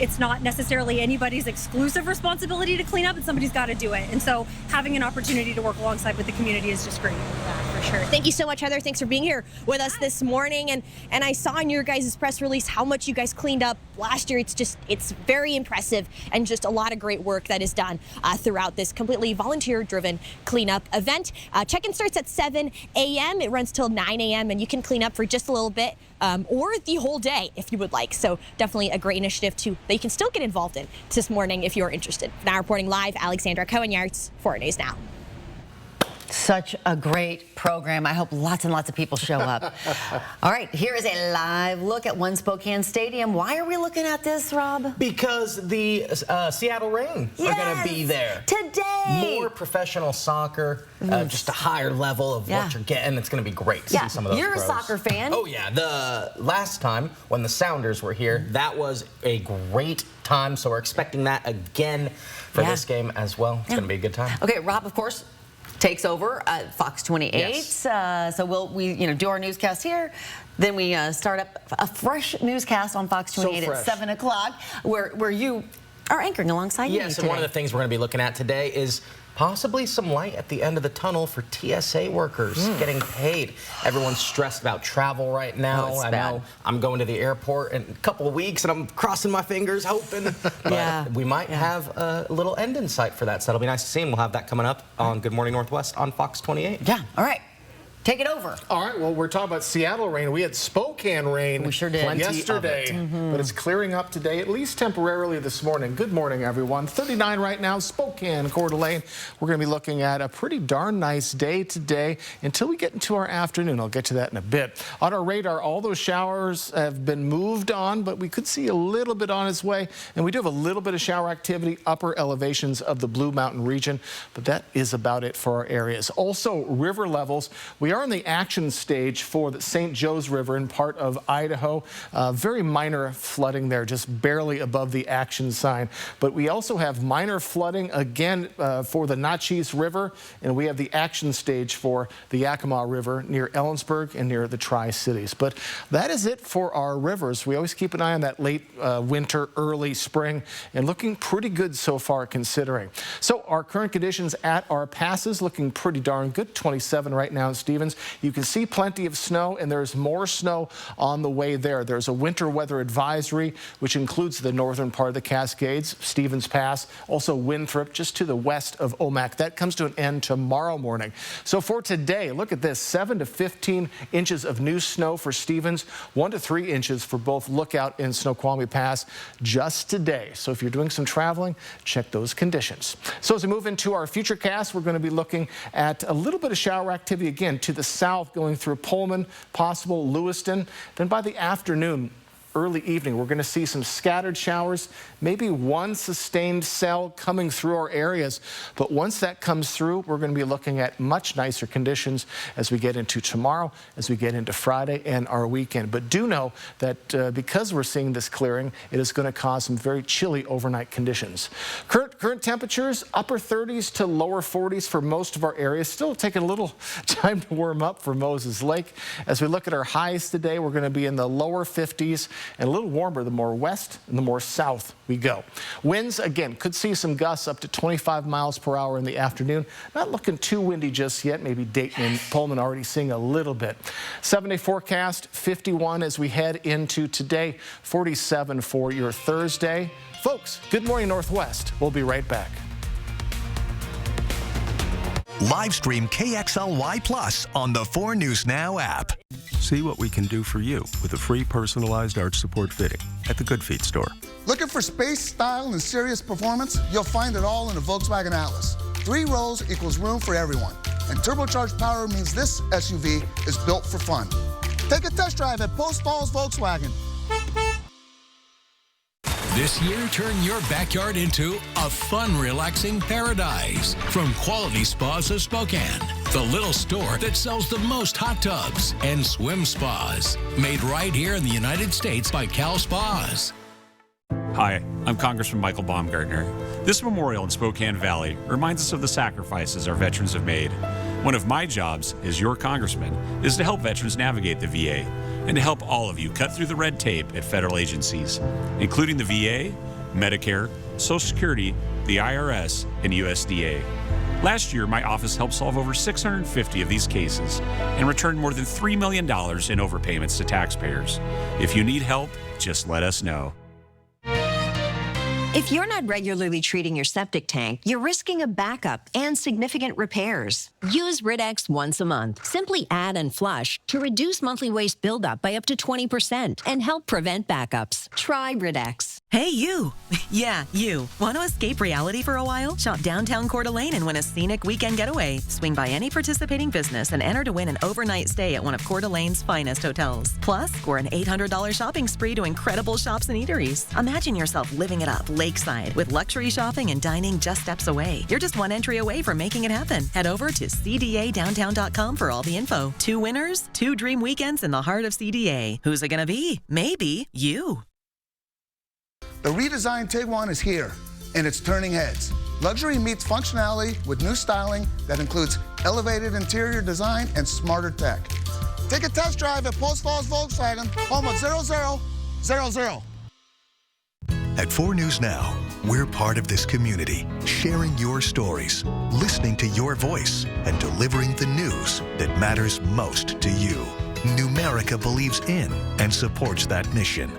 It's not necessarily anybody's exclusive responsibility to clean up, and somebody's got to do it. And so having an opportunity to work alongside with the community is just great. Yeah, for sure. Thank you so much, Heather. Thanks for being here with us this morning. And I saw in your guys' press release how much you guys cleaned up last year. It's very impressive, and just a lot of great work that is done throughout this completely volunteer-driven cleanup event. Check-in starts at 7 a.m. It runs till 9 a.m. and you can clean up for just a little bit or the whole day if you would like. So definitely a great initiative that you can still get involved in this morning if you're interested. Now reporting live, Alexandra Cohen-Yards, 4 News Now. Such a great program. I hope lots and lots of people show up. All right, here is a live look at One Spokane Stadium. Why are we looking at this, Rob? Because the Seattle Reign are going to be there. Today. More professional soccer, just a higher level of what you're getting. It's going to be great to see some of those You're pros. a soccer fan. Oh, yeah. The last time when the Sounders were here, that was a great time. So we're expecting that again for this game as well. It's going to be a good time. Okay, Rob, of course, takes over at Fox 28. Yes. So we do our newscast here. Then we start up a fresh newscast on Fox 28 at 7 o'clock, where you are anchoring alongside me Yes, and one of the things we're going to be looking at today is possibly some light at the end of the tunnel for TSA workers getting paid. Everyone's stressed about travel right now. I know I'm going to the airport in a couple of weeks, and I'm crossing my fingers, hoping. But we might have a little end in sight for that. So that'll be nice to see, and we'll have that coming up on Good Morning Northwest on Fox 28. Yeah, all right. Take it over. All right, well, we're talking about Seattle rain. We had Spokane rain yesterday, but it's clearing up today, at least temporarily this morning. Good morning, everyone. 39 right now, Spokane, Coeur d'Alene. We're going to be looking at a pretty darn nice day today until we get into our afternoon. I'll get to that in a bit. On our radar, all those showers have been moved on, but we could see a little bit on its way, and we do have a little bit of shower activity, upper elevations of the Blue Mountain region, but that is about it for our areas. Also, river levels. We are in the action stage for the St. Joe's River in part of Idaho. Very minor flooding there, just barely above the action sign. But we also have minor flooding again for the Natchez River, and we have the action stage for the Yakima River near Ellensburg and near the Tri-Cities. But that is it for our rivers. We always keep an eye on that late winter, early spring, and looking pretty good so far considering. So our current conditions at our passes looking pretty darn good. 27 right now in Stevens. You can see plenty of snow, and there's more snow on the way there. There's a winter weather advisory, which includes the northern part of the Cascades, Stevens Pass, also Winthrop, just to the west of Omak. That comes to an end tomorrow morning. So for today, look at this, 7 to 15 inches of new snow for Stevens, 1 to 3 inches for both Lookout and Snoqualmie Pass just today. So if you're doing some traveling, check those conditions. So as we move into our future cast, we're going to be looking at a little bit of shower activity again to the south, going through Pullman, possible Lewiston. Then by the afternoon, early evening, we're going to see some scattered showers, maybe one sustained cell coming through our areas. But once that comes through, we're going to be looking at much nicer conditions as we get into tomorrow, as we get into Friday and our weekend. But do know that because we're seeing this clearing, it is going to cause some very chilly overnight conditions. Current temperatures, upper 30s to lower 40s for most of our areas. Still taking a little time to warm up for Moses Lake. As we look at our highs today, we're going to be in the lower 50s. and a little warmer the more west and the more south we go. Winds, again, could see some gusts up to 25 miles per hour in the afternoon. Not looking too windy just yet. Maybe Dayton and Pullman already seeing a little bit. 7-day forecast, 51 as we head into today, 47 for your Thursday. Folks, Good Morning Northwest. We'll be right back. Live stream KXLY Plus on the 4 News Now app. See what we can do for you with a free personalized arch support fitting at the Good Feet store. Looking for space, style, and serious performance? You'll find it all in the Volkswagen Atlas. 3 rows equals room for everyone. And turbocharged power means this SUV is built for fun. Take a test drive at Post Falls Volkswagen. This year, turn your backyard into a fun, relaxing paradise. From Quality Spas of Spokane, the little store that sells the most hot tubs and swim spas. Made right here in the United States by Cal Spas. Hi, I'm Congressman Michael Baumgartner. This memorial in Spokane Valley reminds us of the sacrifices our veterans have made. One of my jobs as your congressman is to help veterans navigate the VA and to help all of you cut through the red tape at federal agencies, including the VA, Medicare, Social Security, the IRS, and USDA. Last year, my office helped solve over 650 of these cases and returned more than $3 million in overpayments to taxpayers. If you need help, just let us know. If you're not regularly treating your septic tank, you're risking a backup and significant repairs. Use Rid-X once a month. Simply add and flush to reduce monthly waste buildup by up to 20% and help prevent backups. Try Rid-X. Hey, you. Yeah, you. Want to escape reality for a while? Shop downtown Coeur d'Alene and win a scenic weekend getaway. Swing by any participating business and enter to win an overnight stay at one of Coeur d'Alene's finest hotels. Plus, score an $800 shopping spree to incredible shops and eateries. Imagine yourself living it up lakeside with luxury shopping and dining just steps away. You're just one entry away from making it happen. Head over to cdadowntown.com for all the info. 2 winners, 2 dream weekends in the heart of CDA. Who's it gonna be? Maybe you. The redesigned Tiguan is here, and it's turning heads. Luxury meets functionality with new styling that includes elevated interior design and smarter tech. Take a test drive at Post Falls Volkswagen, home of 0000. At 4 News Now, we're part of this community, sharing your stories, listening to your voice, and delivering the news that matters most to you. Numerica believes in and supports that mission.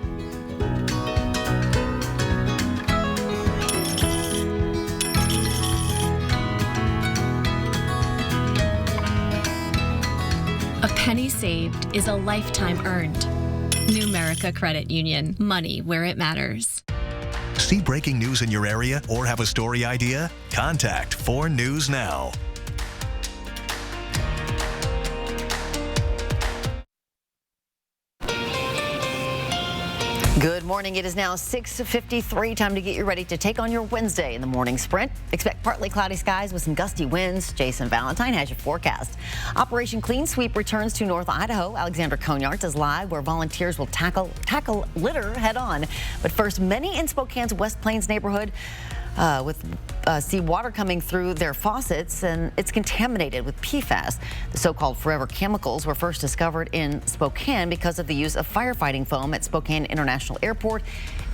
A penny saved is a lifetime earned. Numerica Credit Union. Money where it matters. See breaking news in your area or have a story idea? Contact 4 News Now. Good morning. It is now 6:53. Time to get you ready to take on your Wednesday in the morning sprint. Expect partly cloudy skies with some gusty winds. Jason Valentine has your forecast. Operation Clean Sweep returns to North Idaho. Alexandra Conyarts is live where volunteers will tackle litter head on. But first, many in Spokane's West Plains neighborhood see water coming through their faucets, and it's contaminated with PFAS. The so-called forever chemicals were first discovered in Spokane because of the use of firefighting foam at Spokane International Airport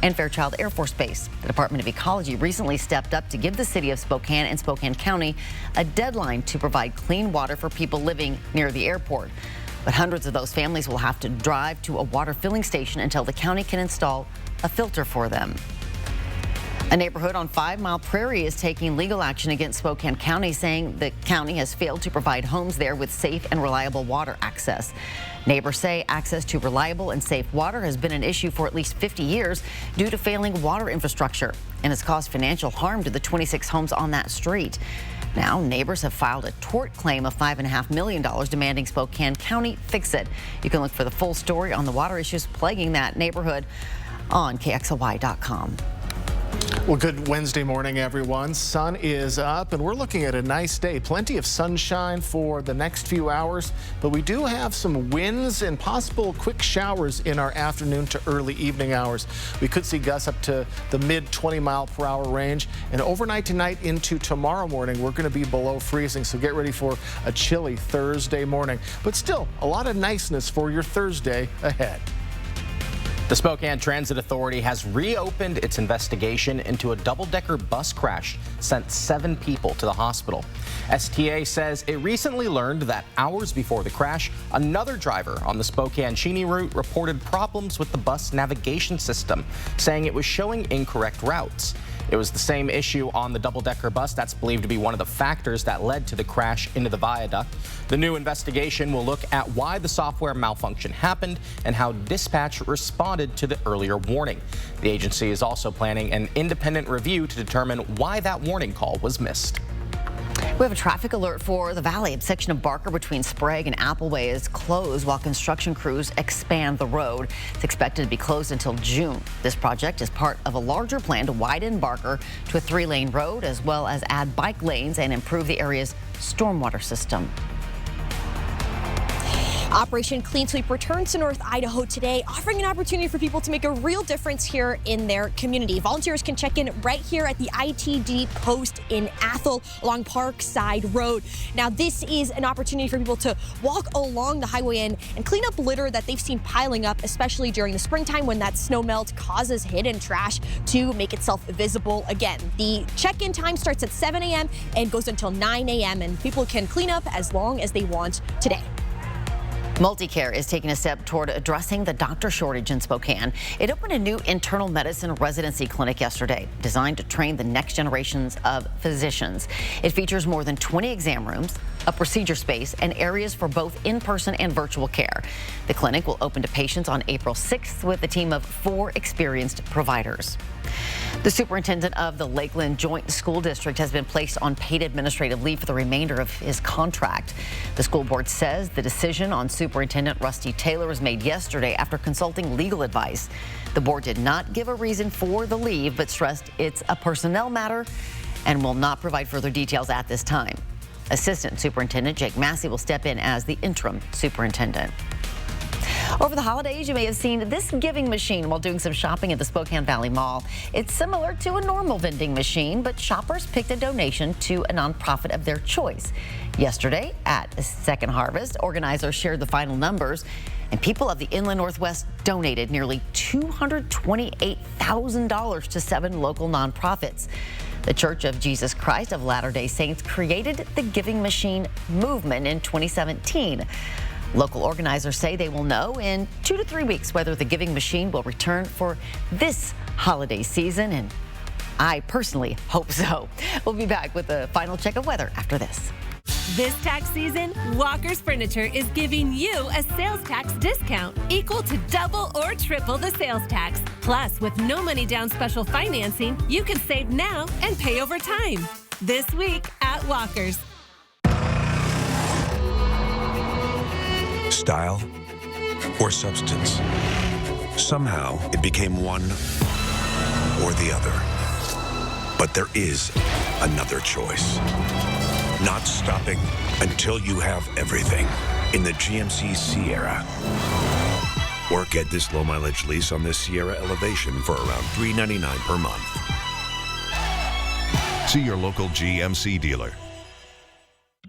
and Fairchild Air Force Base. The Department of Ecology recently stepped up to give the city of Spokane and Spokane County a deadline to provide clean water for people living near the airport. But hundreds of those families will have to drive to a water filling station until the county can install a filter for them. A neighborhood on 5 Mile Prairie is taking legal action against Spokane County, saying the county has failed to provide homes there with safe and reliable water access. Neighbors say access to reliable and safe water has been an issue for at least 50 years due to failing water infrastructure and has caused financial harm to the 26 homes on that street. Now, neighbors have filed a tort claim of $5.5 million demanding Spokane County fix it. You can look for the full story on the water issues plaguing that neighborhood on KXLY.com. Well, good Wednesday morning, everyone. Sun is up, and we're looking at a nice day. Plenty of sunshine for the next few hours, but we do have some winds and possible quick showers in our afternoon to early evening hours. We could see gusts up to the mid 20-mile-per-hour range, and overnight tonight into tomorrow morning, we're going to be below freezing, so get ready for a chilly Thursday morning. But still, a lot of niceness for your Thursday ahead. The Spokane Transit Authority has reopened its investigation into a double-decker bus crash sent 7 people to the hospital. STA says it recently learned that hours before the crash, another driver on the Spokane-Cheney route reported problems with the bus navigation system, saying it was showing incorrect routes. It was the same issue on the double-decker bus that's believed to be one of the factors that led to the crash into the viaduct. The new investigation will look at why the software malfunction happened and how dispatch responded to the earlier warning. The agency is also planning an independent review to determine why that warning call was missed. We have a traffic alert for the Valley. A section of Barker between Sprague and Appleway is closed while construction crews expand the road. It's expected to be closed until June. This project is part of a larger plan to widen Barker to a 3-lane road, as well as add bike lanes and improve the area's stormwater system. Operation Clean Sweep returns to North Idaho today, offering an opportunity for people to make a real difference here in their community. Volunteers can check in right here at the ITD post in Athol along Parkside Road. Now, this is an opportunity for people to walk along the highway and clean up litter that they've seen piling up, especially during the springtime when that snow melt causes hidden trash to make itself visible again. The check-in time starts at 7 a.m. and goes until 9 a.m. and people can clean up as long as they want today. Multicare is taking a step toward addressing the doctor shortage in Spokane. It opened a new internal medicine residency clinic yesterday, designed to train the next generations of physicians. It features more than 20 exam rooms, a procedure space, and areas for both in-person and virtual care. The clinic will open to patients on April 6th with a team of 4 experienced providers. The superintendent of the Lakeland Joint School District has been placed on paid administrative leave for the remainder of his contract. The school board says the decision on Superintendent Rusty Taylor was made yesterday after consulting legal advice. The board did not give a reason for the leave, but stressed it's a personnel matter and will not provide further details at this time. Assistant Superintendent Jake Massey will step in as the interim superintendent. Over the holidays, you may have seen this giving machine while doing some shopping at the Spokane Valley Mall. It's similar to a normal vending machine, but shoppers picked a donation to a nonprofit of their choice. Yesterday at Second Harvest, organizers shared the final numbers, and people of the Inland Northwest donated nearly $228,000 to 7 local nonprofits. The Church of Jesus Christ of Latter-day Saints created the Giving Machine movement in 2017. Local organizers say they will know in 2 to 3 weeks whether the Giving Machine will return for this holiday season, and I personally hope so. We'll be back with a final check of weather after this. This tax season, Walker's Furniture is giving you a sales tax discount equal to double or triple the sales tax. Plus, with no money down special financing, you can save now and pay over time. This week at Walker's. Style or substance. Somehow it became one or the other. But there is another choice. Not stopping until you have everything in the GMC Sierra. Or get this low mileage lease on this Sierra Elevation for around $399 per month. See your local GMC dealer.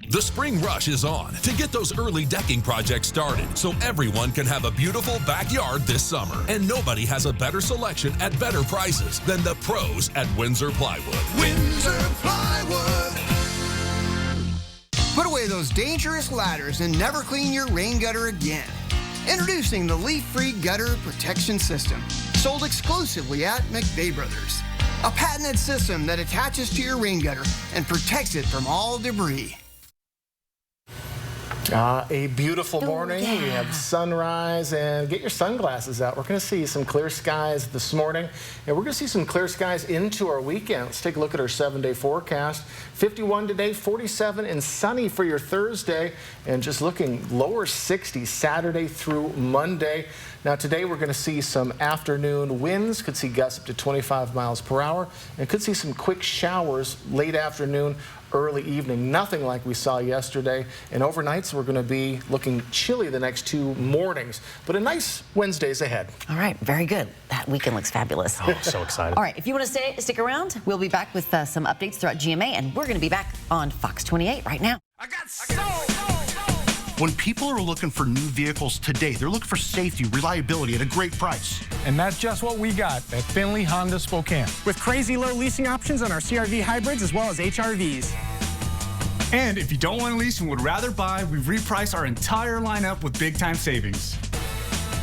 The spring rush is on to get those early decking projects started so everyone can have a beautiful backyard this summer. And nobody has a better selection at better prices than the pros at Windsor Plywood. Windsor Plywood. Put away those dangerous ladders and never clean your rain gutter again. Introducing the leaf-free gutter protection system, sold exclusively at McVeigh Brothers. A patented system that attaches to your rain gutter and protects it from all debris. A beautiful morning. Yeah. We have sunrise, and get your sunglasses out. We're going to see some clear skies this morning, and we're going to see some clear skies into our weekend. Let's take a look at our 7-day forecast. 51 today, 47 and sunny for your Thursday, and just looking lower 60s Saturday through Monday. Now today we're going to see some afternoon winds, could see gusts up to 25 miles per hour, and could see some quick showers late afternoon, early evening. Nothing like we saw yesterday. And overnights we're going to be looking chilly the next 2 mornings, but a nice Wednesday's ahead. All right, very good. That weekend looks fabulous. Oh, so excited. All right, if you want to stick around, we'll be back with some updates throughout GMA, and we're going to be back on Fox 28 right now. I got soul. When people are looking for new vehicles today, they're looking for safety, reliability at a great price. And that's just what we got at Finley Honda Spokane. With crazy low leasing options on our CR-V hybrids as well as HRVs. And if you don't want to lease and would rather buy, we've repriced our entire lineup with big-time savings.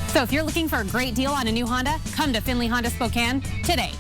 So if you're looking for a great deal on a new Honda, come to Finley Honda Spokane today.